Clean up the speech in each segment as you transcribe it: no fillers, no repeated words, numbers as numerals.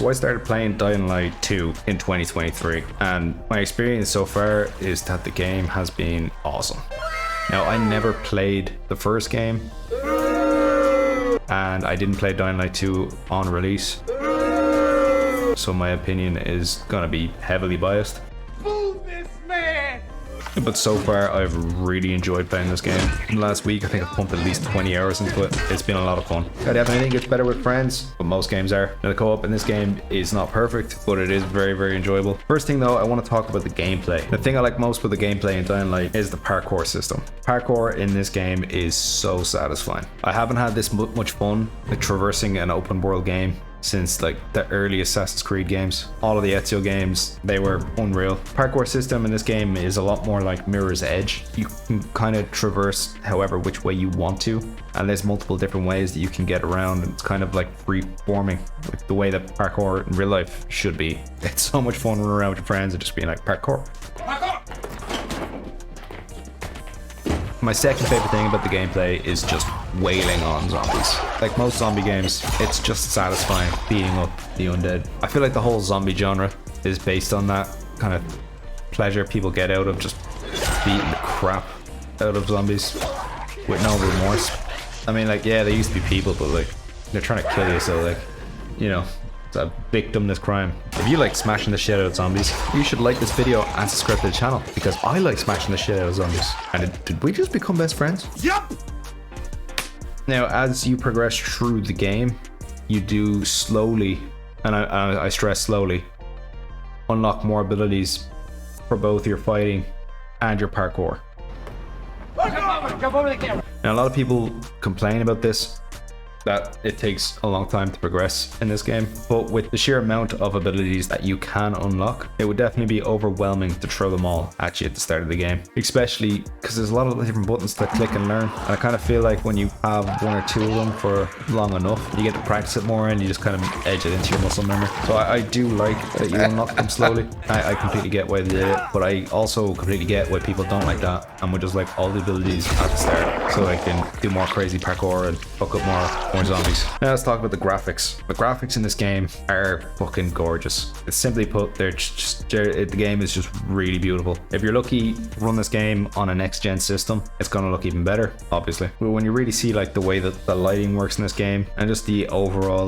So I started playing Dying Light 2 in 2023, and my experience so far is that the game has been awesome. Now, I never played the first game, and I didn't play Dying Light 2 on release, so my opinion is gonna be heavily biased. But so far, I've really enjoyed playing this game. In the last week, I think I've pumped at least 20 hours into it. It's been a lot of fun. I definitely think it's better with friends, but most games are. Now, the co-op in this game is not perfect, but it is very, very enjoyable. First thing though, I want to talk about the gameplay. The thing I like most with the gameplay in Dying Light is the parkour system. Parkour in this game is so satisfying. I haven't had this much fun with traversing an open world game since like the early Assassin's Creed games. All of the Ezio games, they were unreal. Parkour system in this game is a lot more like Mirror's Edge. You can kind of traverse however which way you want to, and there's multiple different ways that you can get around. It's kind of like free forming, like the way that parkour in real life should be. It's so much fun running around with your friends and just being like parkour. My second favorite thing about the gameplay is just wailing on zombies. Like most zombie games, it's just satisfying beating up the undead. I feel like the whole zombie genre is based on that kind of pleasure people get out of just beating the crap out of zombies with no remorse. I mean, like, yeah, they used to be people, but like, they're trying to kill you, so like, you know, it's a victimless crime. If you like smashing the shit out of zombies, you should like this video and subscribe to the channel, because I like smashing the shit out of zombies. And did we just become best friends? Yep! Now, as you progress through the game, you do slowly, and I stress slowly, unlock more abilities for both your fighting and your parkour. Now, a lot of people complain about this, that it takes a long time to progress in this game, but with the sheer amount of abilities that you can unlock, it would definitely be overwhelming to throw them all at you at the start of the game, especially because there's a lot of different buttons to click and learn, and I kind of feel like when you have one or two of them for long enough, you get to practice it more and you just kind of edge it into your muscle memory. So I do like that you unlock them slowly. I completely get why they did it, but I also completely get why people don't like that and would just like all the abilities at the start so I can do more crazy parkour and fuck up more zombies. Now let's talk about the graphics. The graphics in this game are fucking gorgeous. It's simply put, the game is just really beautiful. If you're lucky to run this game on a next gen system, it's gonna look even better, obviously. But when you really see like the way that the lighting works in this game and just the overall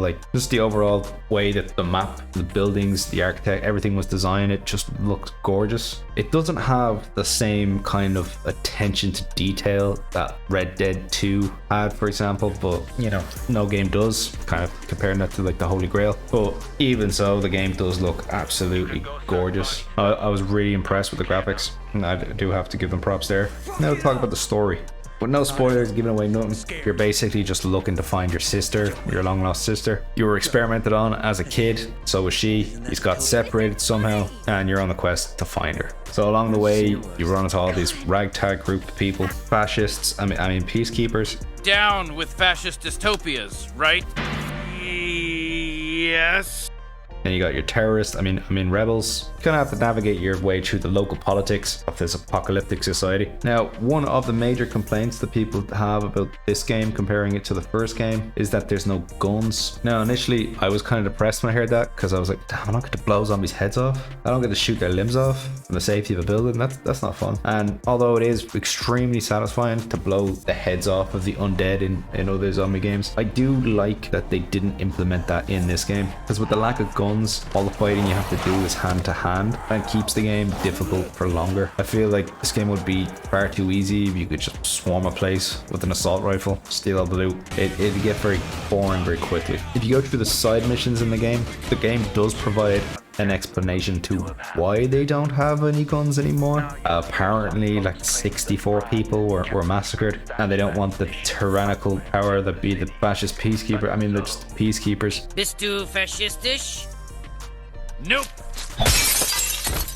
way that the map, the buildings, the architect, everything was designed, it just looked gorgeous. It doesn't have the same kind of attention to detail that Red Dead 2 had, for example, but you know, no game does, kind of comparing that to like the Holy Grail. But even so, the game does look absolutely gorgeous. I was really impressed with the graphics, and I do have to give them props there. Now talk about the story. With no spoilers, giving away nothing, you're basically just looking to find your sister, your long lost sister. You were experimented on as a kid, so was she. He's got separated somehow, and you're on the quest to find her. So along the way, you run into all these ragtag group of people, fascists, I mean peacekeepers. Down with fascist dystopias, right? Yes. And you got your terrorists, I mean rebels. You kind of have to navigate your way through the local politics of this apocalyptic society. Now, one of the major complaints that people have about this game, comparing it to the first game, is that there's no guns. Now, initially, I was kind of depressed when I heard that, because I was like, damn, I don't get to blow zombies' heads off. I don't get to shoot their limbs off in the safety of a building. That's not fun. And although it is extremely satisfying to blow the heads off of the undead in other zombie games, I do like that they didn't implement that in this game, because with the lack of guns, all the fighting you have to do is hand to hand, and keeps the game difficult for longer. I feel like this game would be far too easy if you could just swarm a place with an assault rifle, steal all the loot. It'd get very boring very quickly. If you go through the side missions in the game does provide an explanation to why they don't have any guns anymore. Apparently like 64 people were massacred, and they don't want the tyrannical power that be the fascist peacekeeper. I mean, they're just peacekeepers. Bist du faschistisch? Nope.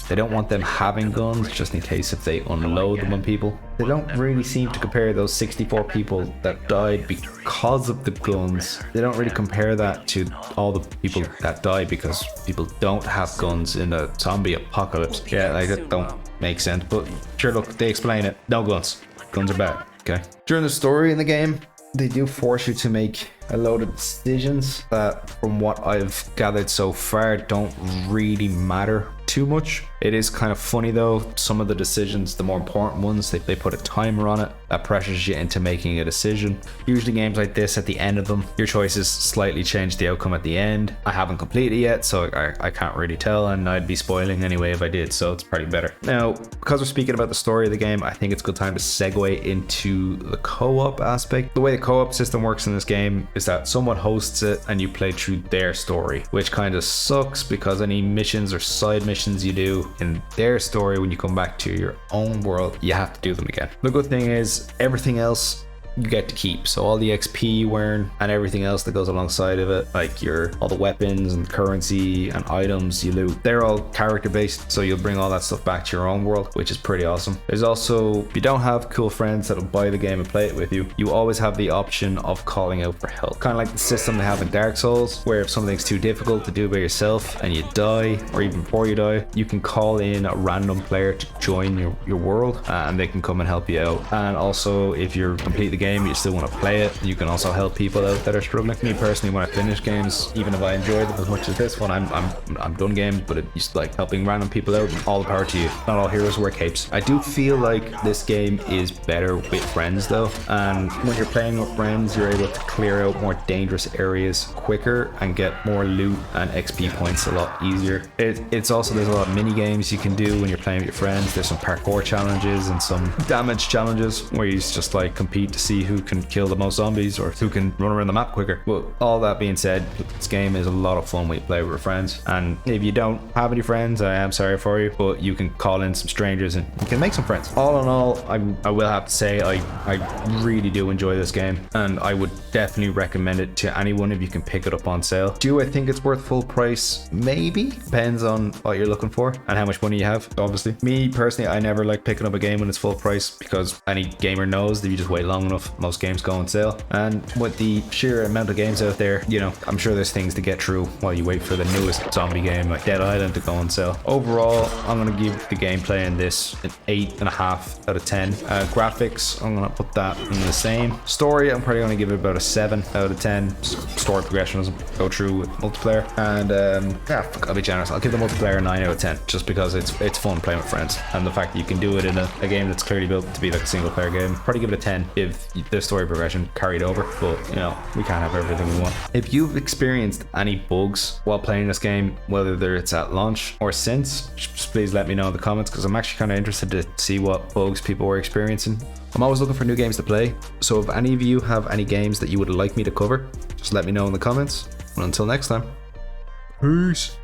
They don't want them having guns, just in case if they unload them on people. They don't really seem to compare those 64 people that died because of the guns. They don't really compare that to all the people that died because people don't have guns in a zombie apocalypse. Yeah, like that don't make sense. But sure, look, they explain it. No guns. Guns are bad, okay? During the story in the game, they do force you to make a load of decisions that, from what I've gathered so far, don't really matter too much. It is kind of funny though, some of the decisions, the more important ones, they put a timer on it that pressures you into making a decision. Usually games like this, at the end of them, your choices slightly change the outcome at the end. I haven't completed it yet, so I can't really tell, and I'd be spoiling anyway if I did, so it's probably better. Now, because we're speaking about the story of the game, I think it's a good time to segue into the co-op aspect. The way the co-op system works in this game is that someone hosts it and you play through their story, which kind of sucks because any missions or side missions you do in their story, when you come back to your own world, you have to do them again. The good thing is everything else you get to keep. So all the XP you earn and everything else that goes alongside of it, like all the weapons and currency and items you loot, they're all character based, so you'll bring all that stuff back to your own world, which is pretty awesome. There's also, if you don't have cool friends that'll buy the game and play it with you, you always have the option of calling out for help, kind of like the system they have in Dark Souls, where if something's too difficult to do by yourself and you die, or even before you die, you can call in a random player to join your world, and they can come and help you out. And also, if you're complete the game, you still want to play it, you can also help people out that are struggling. Me personally, when I finish games, even if I enjoy them as much as this one, I'm done games, but it's just like helping random people out, and all the power to you. Not all heroes wear capes. I do feel like this game is better with friends though, and when you're playing with friends, you're able to clear out more dangerous areas quicker and get more loot and XP points a lot easier. It's also, there's a lot of mini games you can do when you're playing with your friends. There's some parkour challenges and some damage challenges where you just like compete to see who can kill the most zombies or who can run around the map quicker. But all that being said, this game is a lot of fun when you play with your friends, and if you don't have any friends, I am sorry for you, but you can call in some strangers and you can make some friends. All in all, I will have to say I really do enjoy this game, and I would definitely recommend it to anyone if you can pick it up on sale. Do I think it's worth full price? Maybe. Depends on what you're looking for and how much money you have, obviously. Me personally, I never like picking up a game when it's full price, because any gamer knows that you just wait long enough, most games go on sale. And with the sheer amount of games out there, you know, I'm sure there's things to get through while you wait for the newest zombie game like Dead Island to go on sale. Overall, I'm going to give the gameplay in this an 8.5 out of 10. Graphics, I'm going to put that in the same. Story, I'm probably going to give it about a 7 out of 10. Story progression doesn't go through with multiplayer. And yeah, I'll be generous. I'll give the multiplayer a 9 out of 10, just because it's fun playing with friends, and the fact that you can do it in a game that's clearly built to be like a single player game. Probably give it a 10 if the story progression carried over, but you know, we can't have everything we want. If you've experienced any bugs while playing this game, whether it's at launch or since, just please let me know in the comments, because I'm actually kind of interested to see what bugs people were experiencing. I'm always looking for new games to play, so if any of you have any games that you would like me to cover, just let me know in the comments. And until next time, peace.